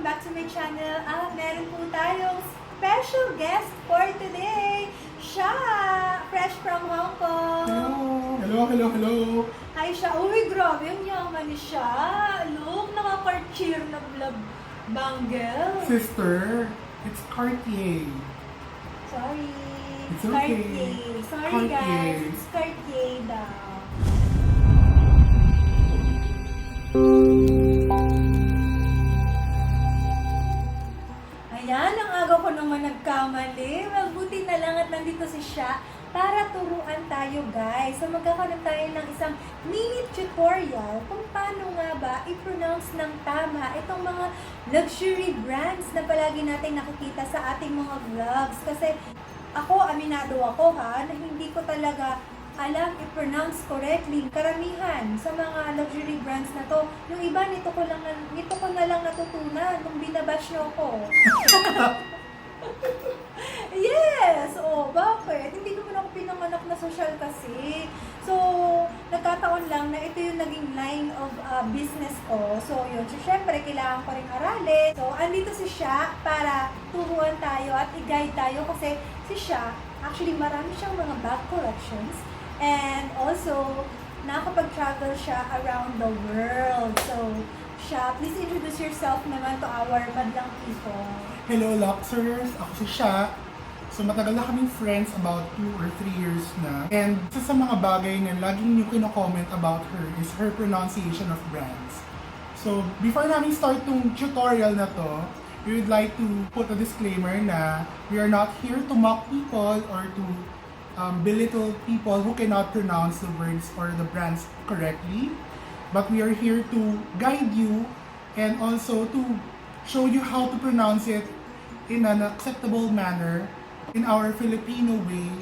welcome back to my channel. Meron po tayong special guest for today. Siya, fresh from Hong Kong. Hello. Hi siya. Uy, grabe, yung yaman ni siya. Look, nakakartier na bangle. Sister, it's Cartier. Sorry. It's okay. Cartier. Sorry Cartier. guys, it's Cartier daw. Ayan, ang aga ko naman nagkamali. Well, buti na lang at nandito si Sha para turuan tayo guys. So magkakaroon tayo ng isang mini tutorial kung paano nga ba i-pronounce ng tama itong mga luxury brands na palagi natin nakikita sa ating mga vlogs. Kasi ako, aminado ako ha, na hindi ko talaga alam i-pronounce correctly. Karamihan sa mga luxury brands na to, yung iba nito ko na lang natutunan nung binabash nyo ako. Yes! Bakit? Hindi naman ako pinanganak na social kasi. So, nagkataon lang na ito yung naging line of business ko. So, yun. So, syempre, kailangan ko rin aralin. So, andito si Sha para turuan tayo at i-guide tayo kasi si Sha, actually, marami siyang mga bag collections. And also, nakapag-travel siya around the world. So, Sha, please introduce yourself naman to our madlang people. Hello, Luxers. Ako si Sha. So, matagal na kaming friends, about 2 or 3 years na. And isa sa mga bagay na laging niyo kino-comment about her is her pronunciation of brands. So, before namin start tong tutorial na to, we would like to put a disclaimer na we are not here to mock people or to belittle people who cannot pronounce the words or the brands correctly. But we are here to guide you and also to show you how to pronounce it in an acceptable manner in our Filipino way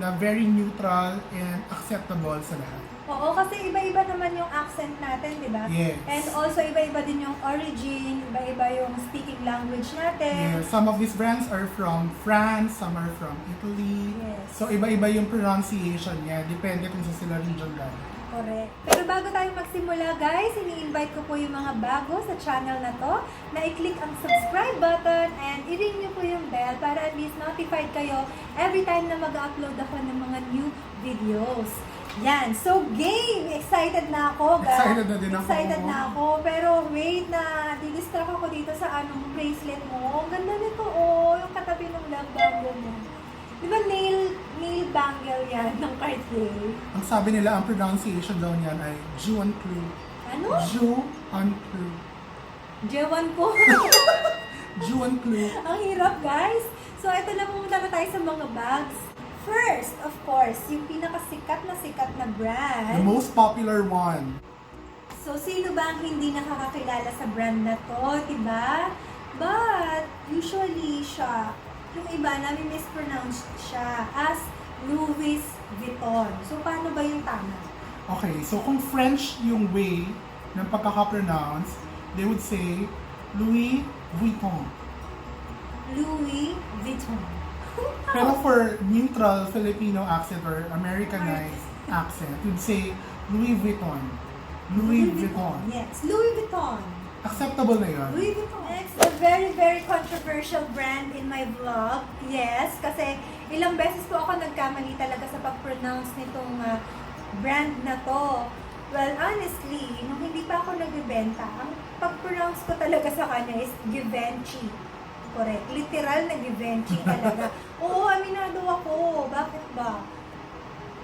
na very neutral and acceptable sa lahat. Oo, kasi iba-iba naman yung accent natin, di ba? Yes. And also, iba-iba din yung origin, iba-iba yung speaking language natin. Yes. Some of these brands are from France, some are from Italy. Yes. So, iba-iba yung pronunciation niya. Depende kung sa sila region galing. Correct. Pero bago tayo magsimula guys, ini-invite ko po yung mga bago sa channel na to na i-click ang subscribe button and i-ring nyo po yung bell para at least notified kayo every time na mag-upload ako ng mga new videos. Yan. So, game! Excited na ako, guys. Excited na din ako. Excited na ako. Pero wait na, didistract ako dito sa bracelet mo. Ang ganda nito, oh. Yung katabi ng love bangle mo. Di ba nail bangle yan ng Cartier? Ang sabi nila, ang pronunciation daw niyan ay Juan Clu. Ano? Juan Clu. Jewan ko. Juan Clu. Ang hirap, guys. So, ito na pumunta na tayo sa mga bags. First, of course, yung pinakasikat na brand. The most popular one. So, sino ba ang hindi nakakakilala sa brand na to, diba? But, usually siya, yung iba namin mispronounced siya as Louis Vuitton. So, paano ba yung tama? Okay, so kung French yung way ng pagkaka-pronounce, they would say Louis Vuitton. Louis Vuitton. Pero for neutral Filipino accent or Americanized accent, you'd say Louis Vuitton. Louis Vuitton. Yes, Louis Vuitton. Acceptable na yun. Louis Vuitton. Next, a very, very controversial brand in my vlog. Yes, kasi ilang beses po ako nagkamali talaga sa pag-pronounce nitong brand na to. Well, honestly, nung hindi pa ako nagbibenta, ang pag-pronounce ko talaga sa kanya is Givenchy. Correct. Literal na Givenchy talaga. Oo, aminado ako. Bakit ba?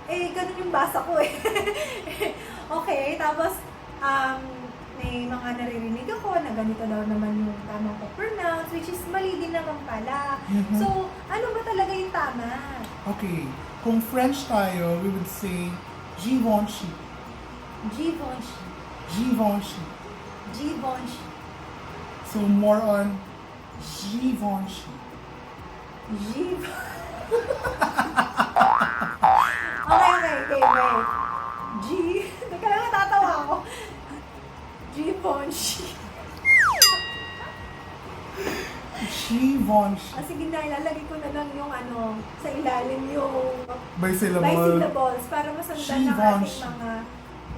Eh, ganun yung basa ko eh. Okay, tapos, may mga naririnig ako na ganito daw naman yung tamang pag-pronounce, which is mali din naman pala. Mhm. So, ano ba talaga yung tama? Okay, kung French tayo, we would say Givenchy. Givenchy. Givenchy. Givenchy. So more on Givenchy. Okay, wait. Teka lang, natatawa ako. Givenchy. Givenchy. Sige na, ilalagay ko na lang yung sa ilalim yung By syllable. by syllables para masundan ng ating Givenchy. mga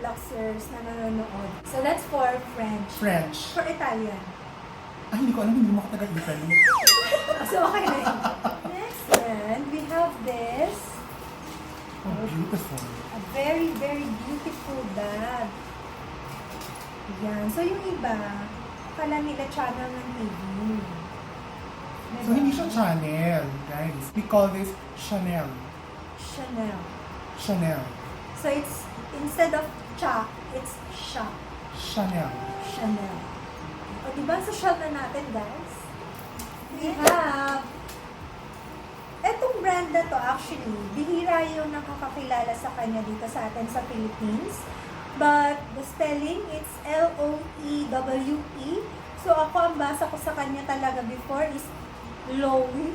Luxers na nanonood. So that's for French. French. For Italian. Ay, hindi ko alam, hindi mo ako taga-Italy. So, okay na yun. Next brand, we have this. Oh, beautiful. A very, very beautiful bag. Yan. So, yung iba, akala nila channel ng TV. So, hindi siya Chanel, guys. We call this Chanel. Chanel. Chanel. So, it's, instead of cha, it's sha. Chanel. Chanel. O, diba social na natin, guys? We have, etong brand na to, actually, bihira yung nakakakilala sa kanya dito sa atin sa Philippines. But, the spelling, it's Loewe. So, ako, ang basa ko sa kanya talaga before is Loewe.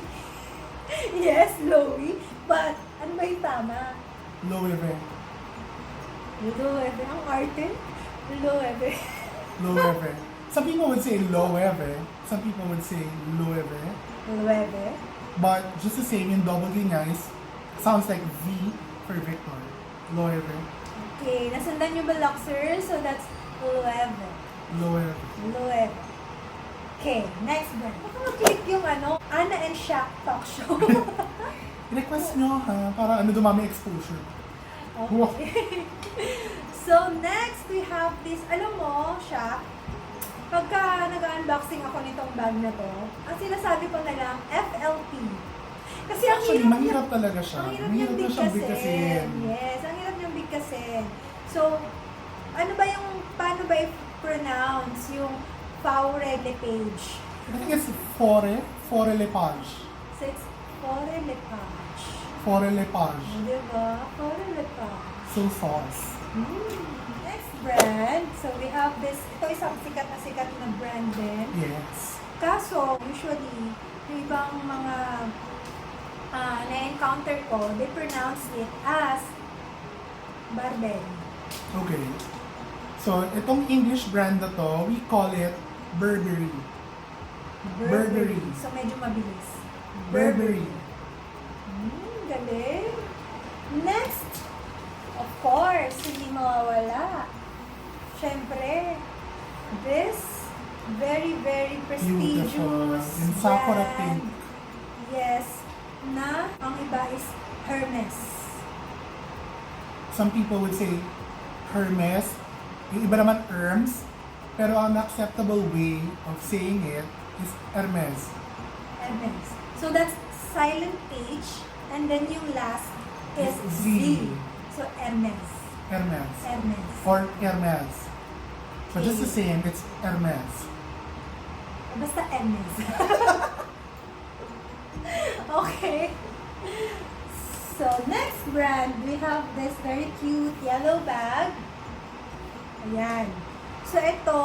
Yes, Loewe. But, ano ba yung tama? Loewe. Loewe. Ang arte. Loewe. Loewe. Some people would say Loewe. Some people would say Loewe. Loewe. But just the same, yung double D niya is, sounds like V for Victor. Loewe. Okay, nasundan nyo ba, Luxer? So, that's Loewe. Loewe. Loewe. Okay, next brand. Baka mag-click yung ano, Anna and Shaq talk show. Request nyo ha, para ano dumami exposure. Okay. So, next we have this, alam mo, Shaq, pagka nag-unboxing ako nitong bag na to, ang sinasabi ko na lang, FLP. Kasi ang Actually, hirap mahirap niya- talaga siya. Ang hirap Mahirap niyang na siyang bigkasin. bigkasin. Yes, ang hirap niyang bigkasin. So, ano ba yung, paano ba i-pronounce yung Faurele page? I think it's Fore Lepage. So, it's Faurele page. Fore Lepage. Diba? Faurele page. So sauce. Next brand, so we have this, ito isang sikat na brand din. Yes. Kaso, usually, yung ibang mga na-encounter ko, they pronounce it as Burberry. Okay. So, itong English brand na to, we call it Burberry. Burberry. So, medyo mabilis. Burberry. Galing. Next, of course, hindi mawawala. Siyempre, this very, very prestigious Beautiful. In Sakura brand. pink. Yes, na ang iba is Hermès. Some people would say Hermès. Yung iba naman Hermes. Pero ang acceptable way of saying it is Hermès. Hermès. So that's silent H, and then yung last is Z. Z. So Hermès. Hermès. Hermès. Or Hermès. So just the same, it's Hermès. Basta Hermès. Okay. So next brand, we have this very cute yellow bag. Ayan. So ito,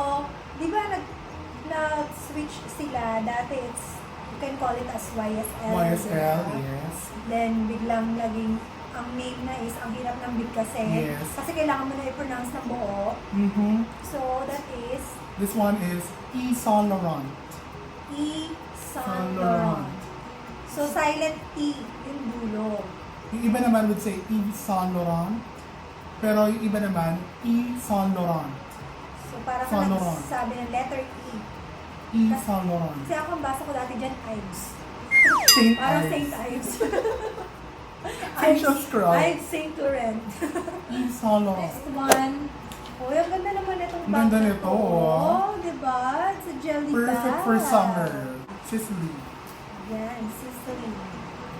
di ba nag-switch sila? Dati it's, you can call it as YSL. YSL, diba? yes. Then biglang naging, ang name na is, ang hirap ng bigkasin. Yes. Kasi kailangan mo na i-pronounce ng buo. Mm-hmm. So that is This one is Yves Saint Laurent. E. Saint Saint Laurent. Laurent. So silent T yung dulo. Yung iba naman would say Yves Saint Laurent. Pero yung iba naman, Yves Saint Laurent. So parang Saint ka Laurent. nagsasabi ng letter E. Yves Saint Laurent. Kasi ako ang basa ko dati dyan, Ives. Saint Parang Ives. Saint Ives. Facial scrub. Ives Saint Laurent. Yves Saint Laurent. Next one. Uy, ang ganda naman itong Ang bag ganda na nito, to. oh. Diba? It's a jelly Perfect bag. for summer. Sicily. Yan, Sicily.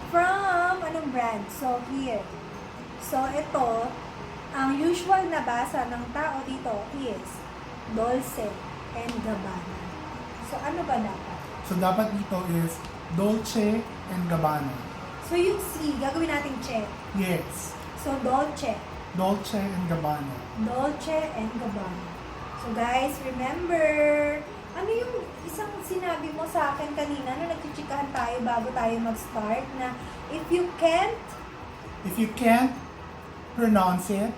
From, anong brand? So, here. So, ito, ang usual na basa ng tao dito is Dolce and Gabbana. So, ano ba dapat? So dapat dito is Dolce and Gabbana. So, yung C, gagawin natin check. Yes. So, Dolce. Dolce and Gabbana. Dolce and Gabbana. So, guys, remember, ano yung isang sinabi mo sa akin kanina na nagchichikahan tayo bago tayo mag-start na if you can't pronounce it,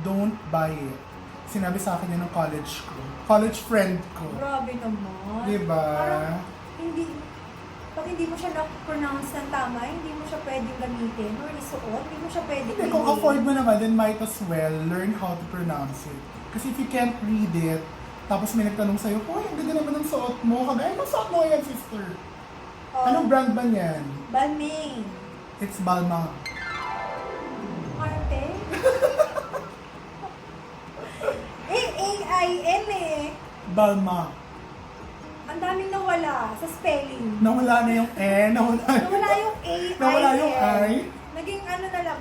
don't buy it. Sinabi sa akin yun ng college ko. College friend ko. grabe naman. Diba? Parang pag hindi mo siya na-pronounce ng tama, hindi mo siya pwedeng gamitin or isuot, hindi mo siya pwedeng Hindi, kung afford mo naman, then might as well learn how to pronounce it. Kasi if you can't read it, tapos may nagtanong sa'yo, "Uy, ang ganda naman ng suot mo. Kagaya masuot mo yan, sister. Oh, Anong brand ba yan? Balmain. It's Balmain. Arte? A-A-I-N eh. Balmain. Ang daming nawala sa spelling. Nawala na yung N, Nawala yung A-I-N. Nawala yung I. Naging ano na lang.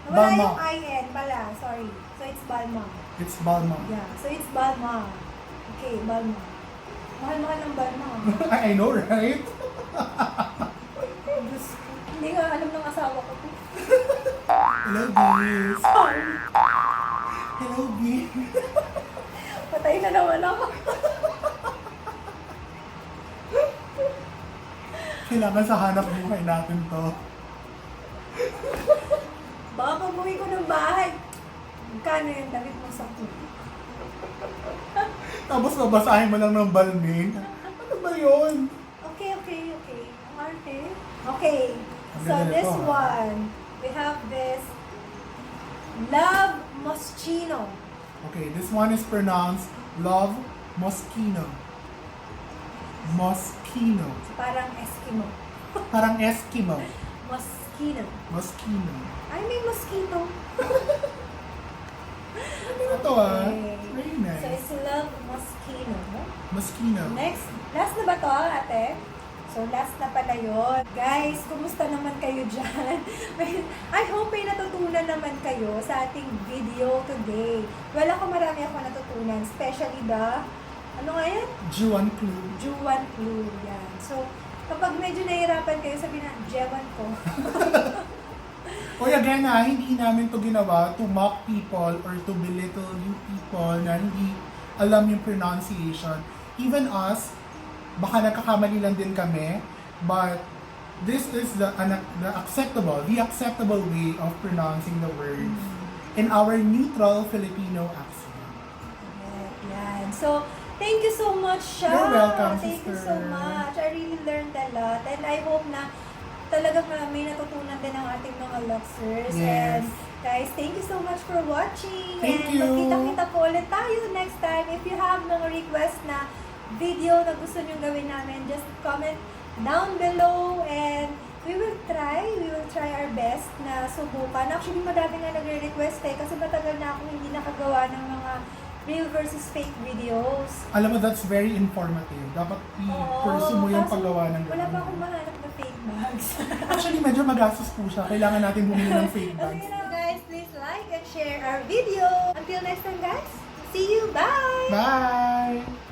Nawala Balmain. yung I-N pala. Sorry. So it's Balmain. It's Balmain. Yeah. So it's Balmain. Okay, Balmain. Mahal-mahal ng Balmain. I know, right? Diyos ko. Hindi nga alam ng asawa ko. Hello, Bees. Sorry. Hello, Bees. Patay na naman ako. Kailangan sa hanap buhay natin to. Baka pag-uwi ko ng bahay. Magkano yung damit mo sa kuya? Tapos babasahin mo lang ng Balmain. Ano ba yun? Okay. Ang arte. Okay. Ang So ganda this nito, one, we have this Love Moschino. Okay, this one is pronounced Love Moschino. Moschino. So, parang Eskimo. Parang Eskimo. Moschino. Moschino. Ay, may mosquito. Ano to ah? Okay. Very So nice. it's Love Moschino. Moschino. Next, last na ba to, ate? So, last na pala yun. Guys, kumusta naman kayo dyan? I hope may natutunan naman kayo sa ating video today. Well, ako marami ako natutunan, especially the, ano nga yan? Juan Clue. Juwan clue. Yan. So, kapag medyo nahihirapan kayo, sabihin na, Jewan ko. O again hindi namin to ginawa to mock people or to belittle you people na hindi alam yung pronunciation. Even us, baka nagkakamali lang din kami, but this is the acceptable way of pronouncing the words in our neutral Filipino accent. Yan. So, thank you so much, Sha. You're welcome, Thank you so sister. much. I really learned a lot. And I hope na talagang may natutunan din ang ating mga Luxers. Yes. And guys, thank you so much for watching. Thank and you. magkita-kita po ulit tayo next time. If you have mga request na video na gusto nyo gawin namin, just comment down below and we will try our best na subukan. Actually, madami nga nagre-request kasi matagal na akong hindi nakagawa ng mga real versus fake videos. Alam mo, that's very informative. Dapat i-pursue mo yung kaso paggawa ng wala pa akong mahanap na fake bags. Actually, medyo magastos po siya. Kailangan natin bumili ng fake bags. Okay na guys, please like and share our video. Until next time guys, see you, bye! Bye!